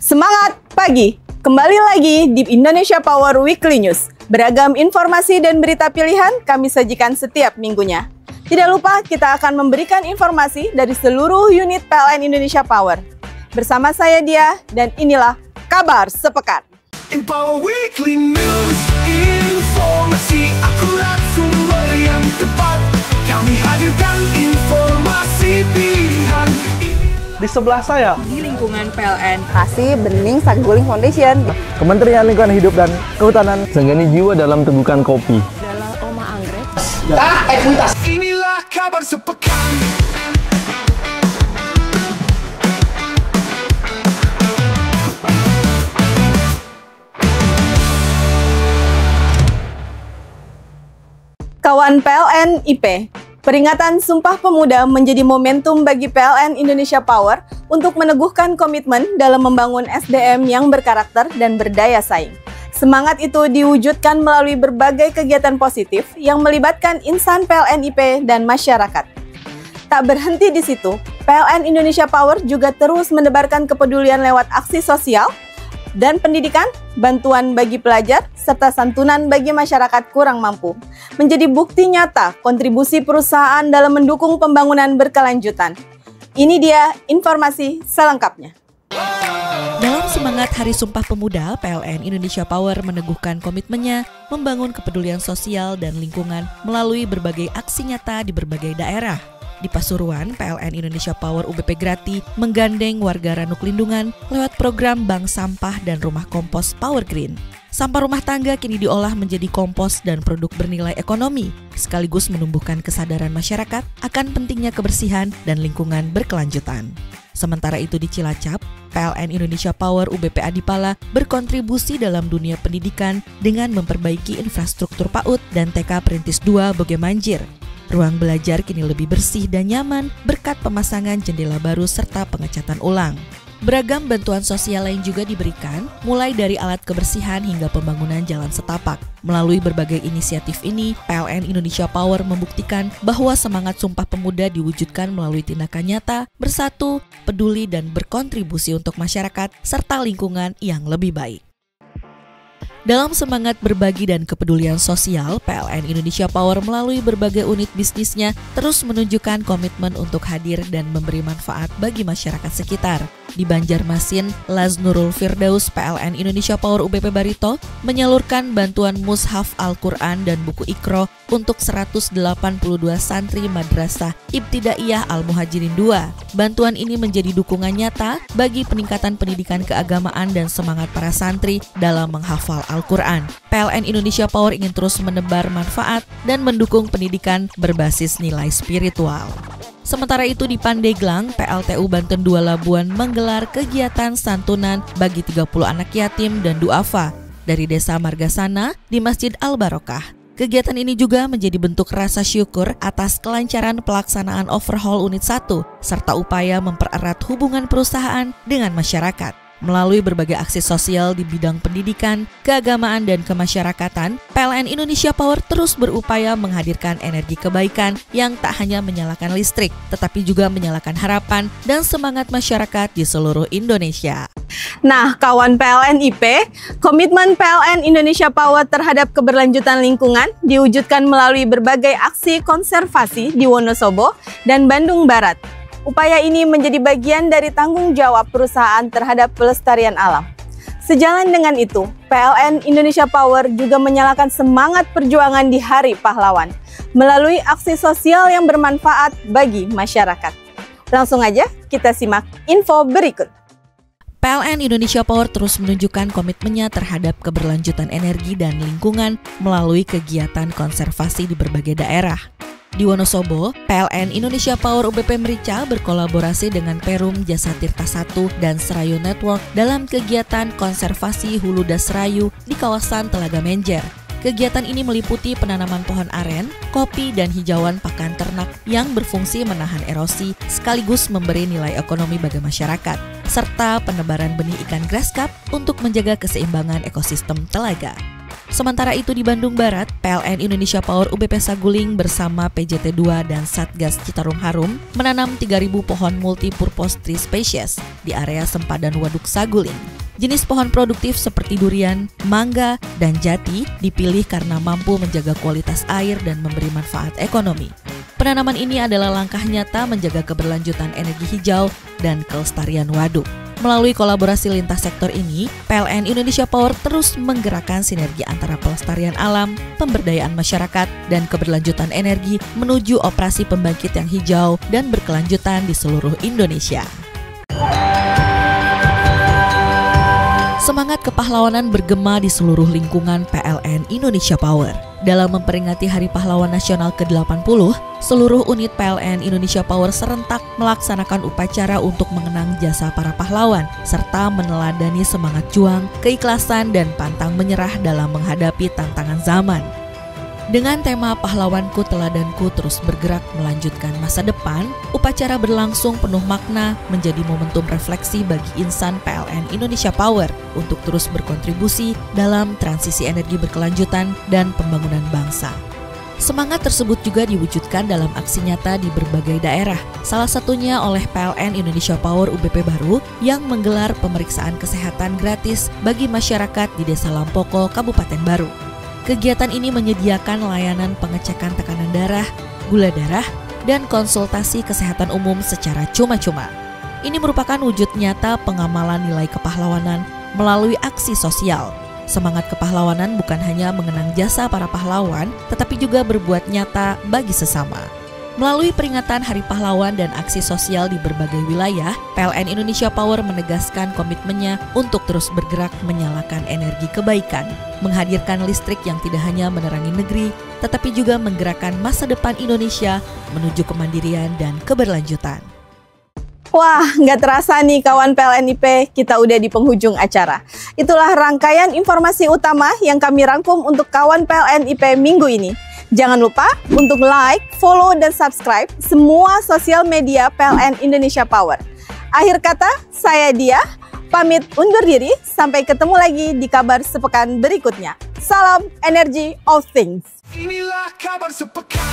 Semangat pagi! Kembali lagi di Indonesia Power Weekly News. Beragam informasi dan berita pilihan kami sajikan setiap minggunya. Tidak lupa kita akan memberikan informasi dari seluruh unit PLN Indonesia Power. Bersama saya Dia dan inilah kabar sepekan. Power Weekly News, informasi akurat, sumber yang tepat. Kami hadirkan informasi pilihan. Di sebelah saya, Di lingkungan PLN, Kasih Bening Saguling Foundation, Kementerian Lingkungan Hidup dan Kehutanan, Senggani Jiwa dalam Tegukan Kopi. adalah Oma Anggrek. Inilah kabar sepekan. kawan PLN IP. Peringatan Sumpah Pemuda menjadi momentum bagi PLN Indonesia Power untuk meneguhkan komitmen dalam membangun SDM yang berkarakter dan berdaya saing. Semangat itu diwujudkan melalui berbagai kegiatan positif yang melibatkan insan PLN IP dan masyarakat. Tak berhenti di situ, PLN Indonesia Power juga terus menebarkan kepedulian lewat aksi sosial dan pendidikan, bantuan bagi pelajar, serta santunan bagi masyarakat kurang mampu, menjadi bukti nyata kontribusi perusahaan dalam mendukung pembangunan berkelanjutan. Ini dia informasi selengkapnya. Dalam semangat Hari Sumpah Pemuda, PLN Indonesia Power meneguhkan komitmennya membangun kepedulian sosial dan lingkungan melalui berbagai aksi nyata di berbagai daerah. Di Pasuruan, PLN Indonesia Power UBP Grati menggandeng warga Ranuk Lindungan lewat program Bank Sampah dan Rumah Kompos Power Green. Sampah rumah tangga kini diolah menjadi kompos dan produk bernilai ekonomi, sekaligus menumbuhkan kesadaran masyarakat akan pentingnya kebersihan dan lingkungan berkelanjutan. Sementara itu di Cilacap, PLN Indonesia Power UBP Adipala berkontribusi dalam dunia pendidikan dengan memperbaiki infrastruktur PAUD dan TK Perintis 2 Bogemanjir. Ruang belajar kini lebih bersih dan nyaman berkat pemasangan jendela baru serta pengecatan ulang. Beragam bantuan sosial lain juga diberikan, mulai dari alat kebersihan hingga pembangunan jalan setapak. Melalui berbagai inisiatif ini, PLN Indonesia Power membuktikan bahwa semangat Sumpah Pemuda diwujudkan melalui tindakan nyata, bersatu, peduli, dan berkontribusi untuk masyarakat serta lingkungan yang lebih baik. Dalam semangat berbagi dan kepedulian sosial, PLN Indonesia Power melalui berbagai unit bisnisnya terus menunjukkan komitmen untuk hadir dan memberi manfaat bagi masyarakat sekitar. Di Banjarmasin, Laz Nurul Firdaus PLN Indonesia Power UBP Barito menyalurkan bantuan mushaf Al-Quran dan buku Iqro untuk 182 santri Madrasah Ibtidaiyah Al-Muhajirin II. Bantuan ini menjadi dukungan nyata bagi peningkatan pendidikan keagamaan dan semangat para santri dalam menghafal Al-Quran. PLN Indonesia Power ingin terus menebar manfaat dan mendukung pendidikan berbasis nilai spiritual. Sementara itu di Pandeglang, PLTU Banten 2 Labuan menggelar kegiatan santunan bagi 30 anak yatim dan duafa dari Desa Margasana di Masjid Al-Barokah. Kegiatan ini juga menjadi bentuk rasa syukur atas kelancaran pelaksanaan overhaul Unit 1 serta upaya mempererat hubungan perusahaan dengan masyarakat. Melalui berbagai aksi sosial di bidang pendidikan, keagamaan, dan kemasyarakatan, PLN Indonesia Power terus berupaya menghadirkan energi kebaikan yang tak hanya menyalakan listrik, tetapi juga menyalakan harapan dan semangat masyarakat di seluruh Indonesia. Nah, kawan PLN IP, komitmen PLN Indonesia Power terhadap keberlanjutan lingkungan diwujudkan melalui berbagai aksi konservasi di Wonosobo dan Bandung Barat. Upaya ini menjadi bagian dari tanggung jawab perusahaan terhadap pelestarian alam. Sejalan dengan itu, PLN Indonesia Power juga menyalakan semangat perjuangan di Hari Pahlawan melalui aksi sosial yang bermanfaat bagi masyarakat. Langsung aja kita simak info berikut. PLN Indonesia Power terus menunjukkan komitmennya terhadap keberlanjutan energi dan lingkungan melalui kegiatan konservasi di berbagai daerah. Di Wonosobo, PLN Indonesia Power UBP Merica berkolaborasi dengan Perum Jasa Tirta 1 dan Serayu Network dalam kegiatan konservasi hulu das Serayu di kawasan Telaga Menjer. Kegiatan ini meliputi penanaman pohon aren, kopi, dan hijauan pakan ternak yang berfungsi menahan erosi sekaligus memberi nilai ekonomi bagi masyarakat, serta penebaran benih ikan grass carp untuk menjaga keseimbangan ekosistem telaga. Sementara itu di Bandung Barat, PLN Indonesia Power UBP Saguling bersama PJT 2 dan Satgas Citarum Harum menanam 3.000 pohon multipurpose tree species di area sempadan Waduk Saguling. Jenis pohon produktif seperti durian, mangga, dan jati dipilih karena mampu menjaga kualitas air dan memberi manfaat ekonomi. Penanaman ini adalah langkah nyata menjaga keberlanjutan energi hijau dan kelestarian waduk. Melalui kolaborasi lintas sektor ini, PLN Indonesia Power terus menggerakkan sinergi antara pelestarian alam, pemberdayaan masyarakat, dan keberlanjutan energi menuju operasi pembangkit yang hijau dan berkelanjutan di seluruh Indonesia. Semangat kepahlawanan bergema di seluruh lingkungan PLN Indonesia Power. Dalam memperingati Hari Pahlawan Nasional ke-80, seluruh unit PLN Indonesia Power serentak melaksanakan upacara untuk mengenang jasa para pahlawan, serta meneladani semangat juang, keikhlasan, dan pantang menyerah dalam menghadapi tantangan zaman. Dengan tema Pahlawanku Teladanku terus bergerak melanjutkan masa depan, upacara berlangsung penuh makna menjadi momentum refleksi bagi insan PLN Indonesia Power untuk terus berkontribusi dalam transisi energi berkelanjutan dan pembangunan bangsa. Semangat tersebut juga diwujudkan dalam aksi nyata di berbagai daerah, salah satunya oleh PLN Indonesia Power UBP Baru yang menggelar pemeriksaan kesehatan gratis bagi masyarakat di Desa Lampoko, Kabupaten Baru. Kegiatan ini menyediakan layanan pengecekan tekanan darah, gula darah, dan konsultasi kesehatan umum secara cuma-cuma. Ini merupakan wujud nyata pengamalan nilai kepahlawanan melalui aksi sosial. Semangat kepahlawanan bukan hanya mengenang jasa para pahlawan, tetapi juga berbuat nyata bagi sesama. Melalui peringatan Hari Pahlawan dan aksi sosial di berbagai wilayah, PLN Indonesia Power menegaskan komitmennya untuk terus bergerak menyalakan energi kebaikan, menghadirkan listrik yang tidak hanya menerangi negeri, tetapi juga menggerakkan masa depan Indonesia menuju kemandirian dan keberlanjutan. Wah, nggak terasa nih kawan PLNIP, kita udah di penghujung acara. Itulah rangkaian informasi utama yang kami rangkum untuk kawan PLNIP minggu ini. Jangan lupa untuk like, follow, dan subscribe semua sosial media PLN Indonesia Power. Akhir kata, saya Dia, pamit undur diri, sampai ketemu lagi di kabar sepekan berikutnya. Salam Energy of Things. Inilah kabar sepekan.